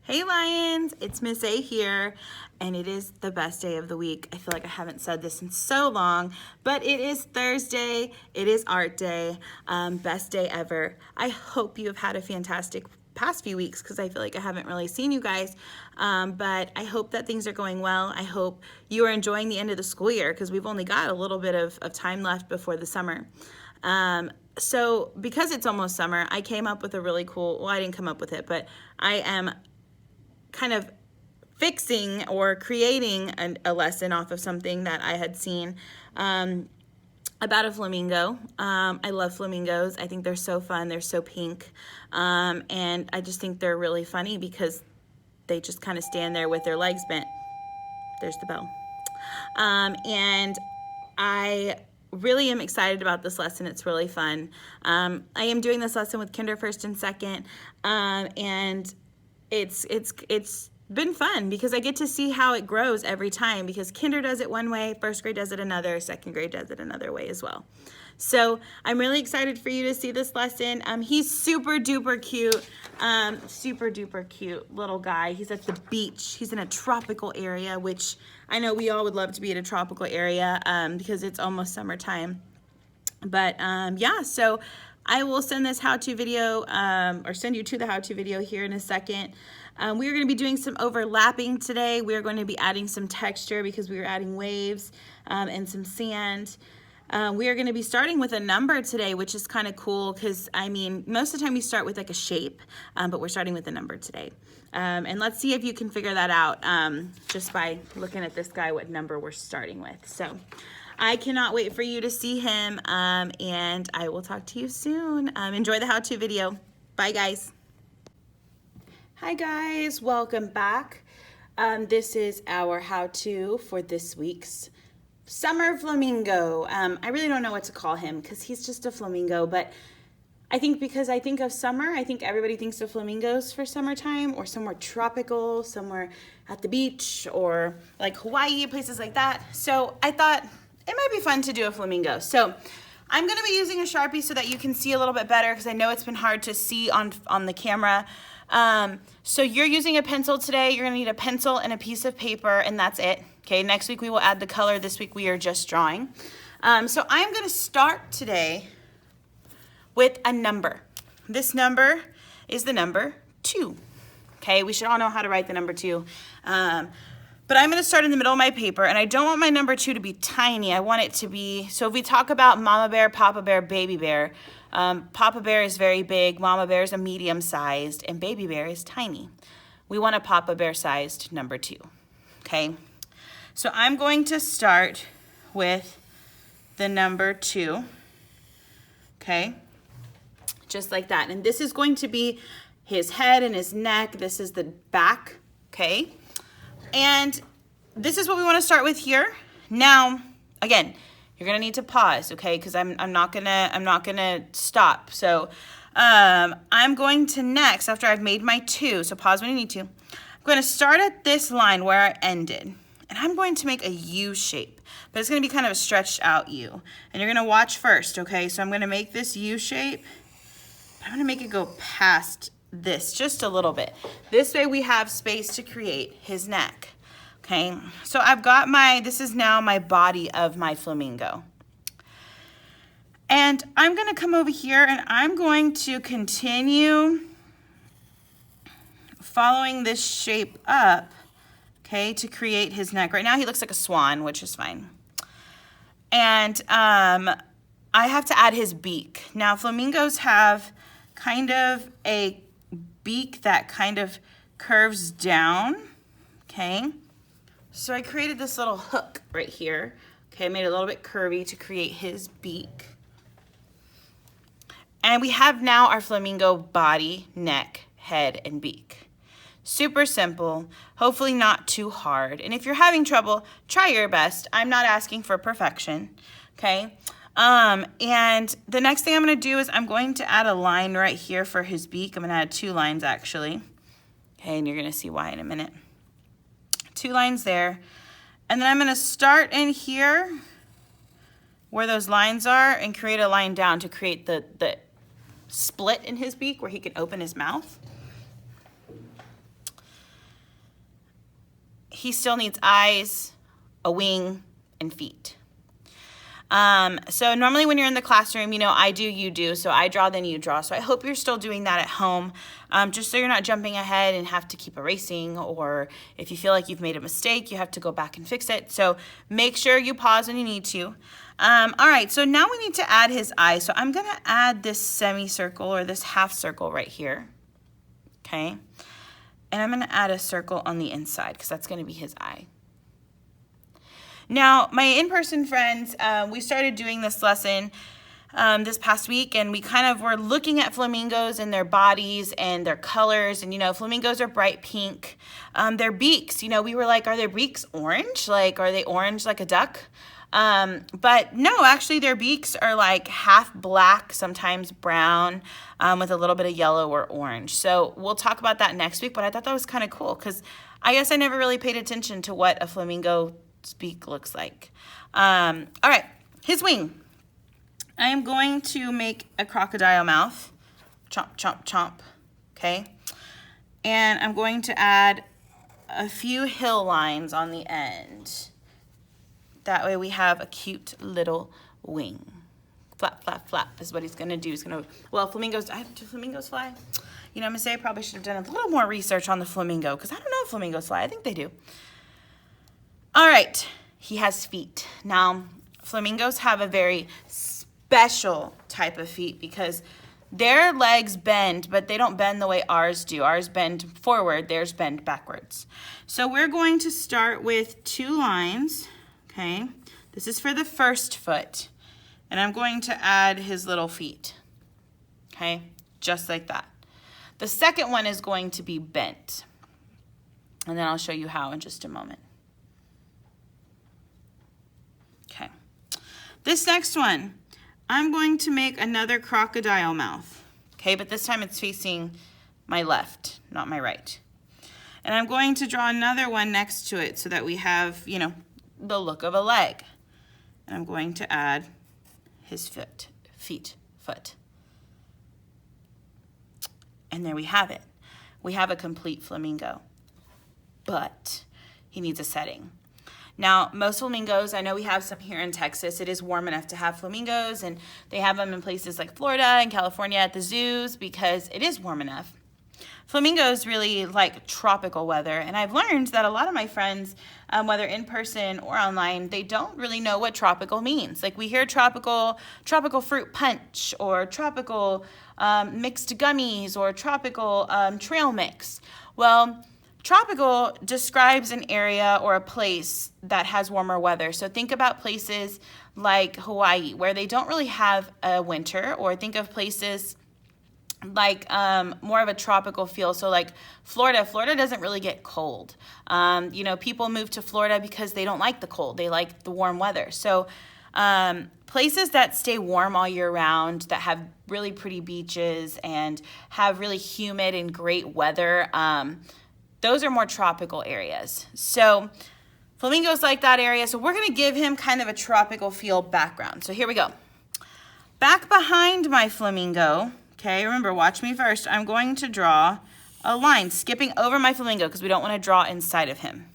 Hey Lions, it's Miss A here, and it is the best day of the week. I feel like I haven't said this in so long, but it is Thursday, it is art day, best day ever. I hope you have had a fantastic past few weeks because I feel like I haven't really seen you guys, but I hope that things are going well. I hope you are enjoying the end of the school year because we've only got a little bit of time left before the summer. So because it's almost summer, I came up with a really cool, well, I didn't come up with it, but I am kind of fixing or creating a lesson off of something that I had seen about a flamingo. I love flamingos. I think they're so fun. They're so pink. And I just think they're really funny because they just kind of stand there with their legs bent. There's the bell. And I really am excited about this lesson. It's really fun. I am doing this lesson with Kinder First and Second, and it's been fun because I get to see how it grows every time because Kinder does it one way, first grade does it another, second grade does it another way as well. So I'm really excited for you to see this lesson. He's super duper cute little guy. He's at the beach. He's in a tropical area, which I know we all would love to be in a tropical area because it's almost summertime. But yeah, so I will send this how-to video or send you to the how-to video here in a second. We are going to be doing some overlapping today. We are going to be adding some texture because we are adding waves and some sand. We are going to be starting with a number today, which is kind of cool because, I mean, most of the time we start with like a shape, but we're starting with a number today. And let's see if you can figure that out just by looking at this guy, what number we're starting with. So I cannot wait for you to see him, and I will talk to you soon. Enjoy the how-to video. Bye, guys. Hi, guys. Welcome back. This is our how-to for this week's summer flamingo. I really don't know what to call him because he's just a flamingo, but I think because I think of summer, I think everybody thinks of flamingos for summertime or somewhere tropical, somewhere at the beach or like Hawaii, places like that. So I thought it might be fun to do a flamingo. So I'm going to be using a Sharpie so that you can see a little bit better because I know it's been hard to see on the camera. So you're using a pencil today. You're going to need a pencil and a piece of paper, and that's it. Okay, next week we will add the color. This week we are just drawing. So I'm going to start today with a number. This number is the number 2. Okay, we should all know how to write the number 2. But I'm going to start in the middle of my paper, and I don't want my number 2 to be tiny. I want it to be, so if we talk about mama bear, papa bear, baby bear, papa bear is very big, mama bear is a medium-sized, and baby bear is tiny. We want a papa bear-sized number 2, okay? So I'm going to start with the number 2, okay? Just like that. And this is going to be his head and his neck. This is the back, okay? And this is what we want to start with here. Now, again, you're gonna need to pause, okay? Because I'm not gonna stop. So I'm going to next, after I've made my 2, so pause when you need to. I'm going to start at this line where I ended, and I'm going to make a U shape, but it's gonna be kind of a stretched out U. And you're gonna watch first, okay? So I'm gonna make this U shape. I'm gonna make it go past this just a little bit. This way we have space to create his neck. Okay, so I've got this is now my body of my flamingo. And I'm gonna come over here and I'm going to continue following this shape up, okay, to create his neck. Right now he looks like a swan, which is fine. And I have to add his beak. Now flamingos have kind of a beak that kind of curves down, okay? So I created this little hook right here. Okay, I made it a little bit curvy to create his beak. And we have now our flamingo body, neck, head, and beak. Super simple, hopefully not too hard. And if you're having trouble, try your best. I'm not asking for perfection, okay? And the next thing I'm gonna do is I'm going to add a line right here for his beak. I'm gonna add 2 lines actually. Okay, and you're gonna see why in a minute. 2 lines there. And then I'm gonna start in here where those lines are and create a line down to create the split in his beak where he can open his mouth. he still needs eyes, a wing, and feet. So normally when you're in the classroom, you know, I do, you do. So I draw, then you draw. So I hope you're still doing that at home, just so you're not jumping ahead and have to keep erasing, or if you feel like you've made a mistake, you have to go back and fix it. So make sure you pause when you need to. All right, so now we need to add his eye. So I'm gonna add this semicircle or this half circle right here, okay? And I'm gonna add a circle on the inside because that's gonna be his eye. Now, my in-person friends, we started doing this lesson this past week, and we kind of were looking at flamingos and their bodies and their colors. And, you know, flamingos are bright pink. Their beaks, you know, we were like, are their beaks orange? Like, are they orange like a duck? But no, actually their beaks are like half black, sometimes brown, with a little bit of yellow or orange. So we'll talk about that next week, but I thought that was kind of cool because I guess I never really paid attention to what a flamingo beak looks like. All right, his wing. I am going to make a crocodile mouth. Chomp, chomp, chomp, okay? And I'm going to add a few hill lines on the end. That way we have a cute little wing. Flap, flap, flap is what he's gonna do. He's gonna, well, flamingos, do flamingos fly? You know, I'm gonna say I probably should have done a little more research on the flamingo because I don't know if flamingos fly. I think they do. All right, he has feet. Now, flamingos have a very special type of feet because their legs bend, but they don't bend the way ours do. Ours bend forward, theirs bend backwards. So we're going to start with 2 lines, okay? This is for the first foot, and I'm going to add his little feet, okay? Just like that. The second one is going to be bent, and then I'll show you how in just a moment. Okay, this next one, I'm going to make another crocodile mouth, okay, but this time it's facing my left, not my right. And I'm going to draw another one next to it so that we have, you know, the look of a leg. And I'm going to add his foot. And there we have it. We have a complete flamingo, but he needs a setting. Now, most flamingos, I know we have some here in Texas. It is warm enough to have flamingos, and they have them in places like Florida and California at the zoos because it is warm enough. Flamingos really like tropical weather, and I've learned that a lot of my friends, whether in person or online, they don't really know what tropical means. Like we hear tropical fruit punch, or tropical mixed gummies, or tropical trail mix. Well, tropical describes an area or a place that has warmer weather. So think about places like Hawaii where they don't really have a winter, or think of places like more of a tropical feel. So like Florida doesn't really get cold. You know, people move to Florida because they don't like the cold. They like the warm weather. So places that stay warm all year round, that have really pretty beaches and have really humid and great weather, those are more tropical areas. So flamingos like that area. So we're going to give him kind of a tropical feel background. So here we go. Back behind my flamingo, okay, remember, watch me first. I'm going to draw a line skipping over my flamingo because we don't want to draw inside of him.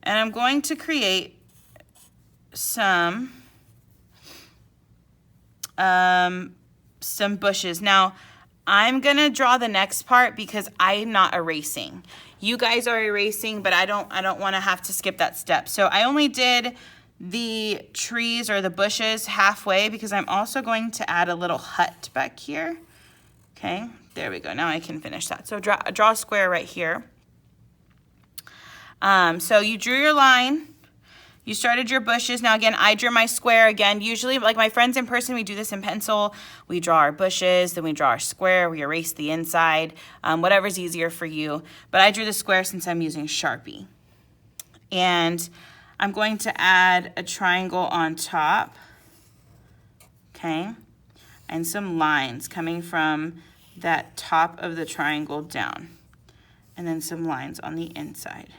And I'm going to create some bushes. Now, I'm gonna draw the next part because I'm not erasing. You guys are erasing, but I don't want to have to skip that step. So I only did the trees or the bushes halfway because I'm also going to add a little hut back here. Okay, there we go. Now I can finish that. So draw a square right here. So you drew your line. You started your bushes. Now again, I drew my square again. Usually, like my friends in person, we do this in pencil. We draw our bushes, then we draw our square, we erase the inside, whatever's easier for you. But I drew the square since I'm using Sharpie. And I'm going to add a triangle on top, okay? And some lines coming from that top of the triangle down. And then some lines on the inside.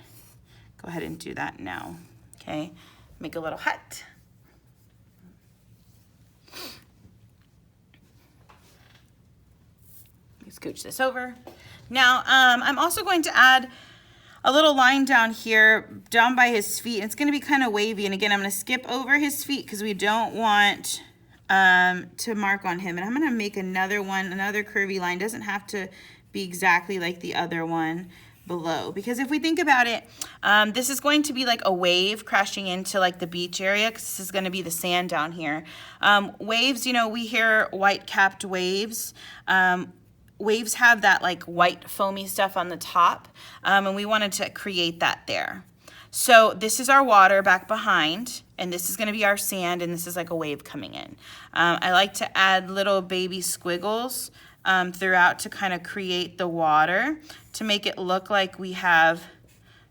Go ahead and do that now. Okay, make a little hut. Let me scooch this over. Now, I'm also going to add a little line down here, down by his feet. It's gonna be kind of wavy. And again, I'm gonna skip over his feet because we don't want to mark on him. And I'm gonna make another one, another curvy line. Doesn't have to be exactly like the other one below, because if we think about it, this is going to be like a wave crashing into like the beach area, because this is going to be the sand down here. Waves, you know, we hear white capped waves. Waves have that like white foamy stuff on the top, and we wanted to create that there. So this is our water back behind, and this is going to be our sand, and this is like a wave coming in. I like to add little baby squiggles throughout to kind of create the water, to make it look like we have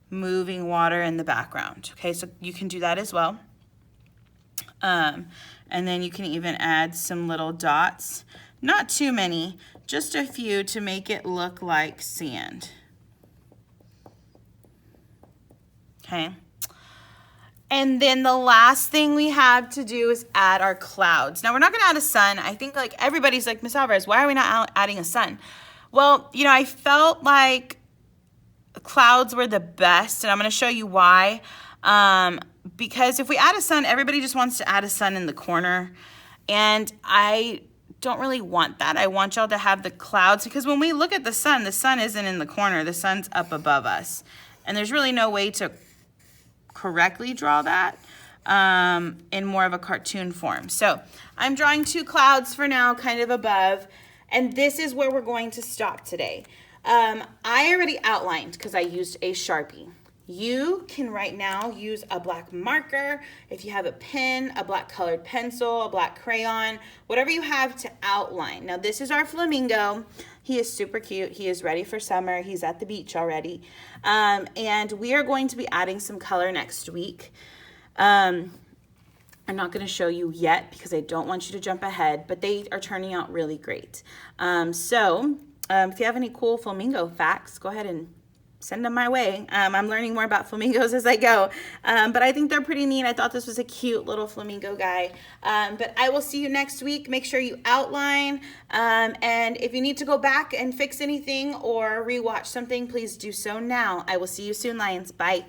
moving water in the background. Okay, so you can do that as well. And then you can even add some little dots, not too many, just a few, to make it look like sand. Okay. And then the last thing we have to do is add our clouds. Now, we're not going to add a sun. I think like everybody's like, Miss Alvarez, why are we not adding a sun? Well, you know, I felt like clouds were the best, and I'm going to show you why. Because if we add a sun, everybody just wants to add a sun in the corner, and I don't really want that. I want y'all to have the clouds, because when we look at the sun isn't in the corner. The sun's up above us, and there's really no way to correctly draw that in more of a cartoon form. So I'm drawing two clouds for now, kind of above, and this is where we're going to stop today. I already outlined because I used a Sharpie. You can right now use a black marker, if you have a pen, a black colored pencil, a black crayon, whatever you have to outline. Now this is our flamingo. He is super cute. He is ready for summer. He's at the beach already. And we are going to be adding some color next week. I'm not going to show you yet because I don't want you to jump ahead, but they are turning out really great. So if you have any cool flamingo facts, go ahead and send them my way. I'm learning more about flamingos as I go, but I think they're pretty neat. I thought this was a cute little flamingo guy. But I will see you next week. Make sure you outline, and if you need to go back and fix anything or rewatch something, please do so now. I will see you soon, Lions. Bye.